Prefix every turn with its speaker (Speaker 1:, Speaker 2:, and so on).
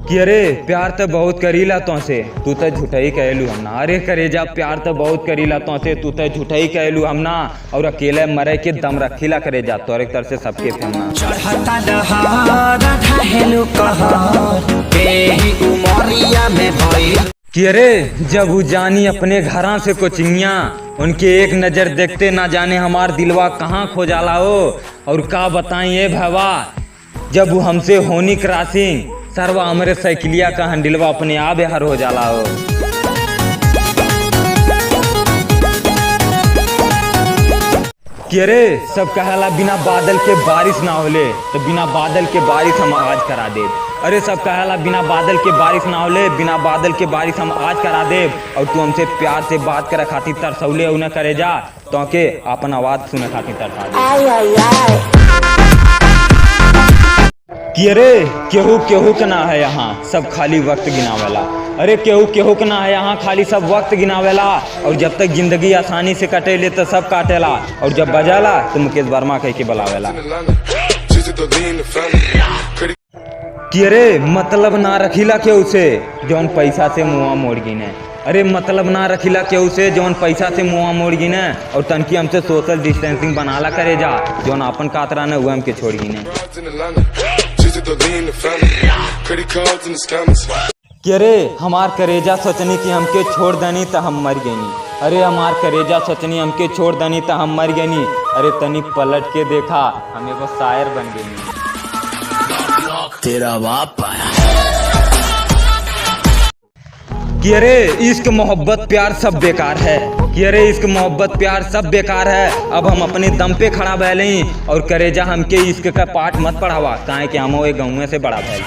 Speaker 1: कि अरे प्यार तो बहुत करीला तो से तू तो झूठाई कहलू हम ना। अरे करेजा प्यार तो बहुत करीला तो से तू तो झूठाई कहलू हम ना। और अकेले मरे के दम रखीला करेजा तो एक तरह से सबके फेमना कि अरे जब वो जानी अपने घरा से कोचिंगिया उनके एक नजर देखते ना जाने हमार दिलवा कहाँ खो जाला हो। और का बताएं ये भवा जब वो हमसे होनी क्रॉसिंग सरवा हमारे साइकिलिया का हंडिलवा अपने आप हर हो जाला हो। कि अरे सब कहला बिना बादल के बारिश ना होले तो बिना बादल के बारिश हम आज करा दे। अरे सब कहला बिना बादल के बारिश ना होले बिना बादल के बारिश हम आज करा दे। और तू हमसे प्यार से बात करे खातिर तरसौले उन्हें करे जा तो के अपन आवाज सुने खातिर तरसा दे। कि अरे केहू केहू के ना है यहाँ सब खाली वक्त गिनावेला। अरे केहू केहू के ना है यहाँ खाली सब वक्त गिनावेला। और जब तक जिंदगी आसानी से कटेले तो सब काटेला और जब बजाला तो मुकेश वर्मा कह के बुलावेला। कि अरे मतलब ना रखीला केहू से जौन पैसा से मुँह मोड़ गिने। अरे मतलब ना रखीला केहू से जौन पैसा से मुँह मोड़ गिने। और तनकी हमसे सोशल डिस्टेंसिंग बनाला करे जा जौन अपन कातरा ने वो हमके छोड़ गिने। कि अरे हमार करेजा सोचनी कि हमके छोड़ देनी तो हम मर गईनी। अरे हमार करेजा सोचनी हमके छोड़ देनी तो हम मर गईनी। अरे तनी पलट के देखा हम एगो शायर बन गईनी।
Speaker 2: तेरा बाप आया।
Speaker 1: कि अरे इश्क मोहब्बत प्यार सब बेकार है। कि अरे इश्क मोहब्बत प्यार सब बेकार है। अब हम अपने दम पे खड़ा भैले और करेजा हमके इश्क का पाठ मत पढ़ावा काहे कि हम गाँव से बड़ा भैल।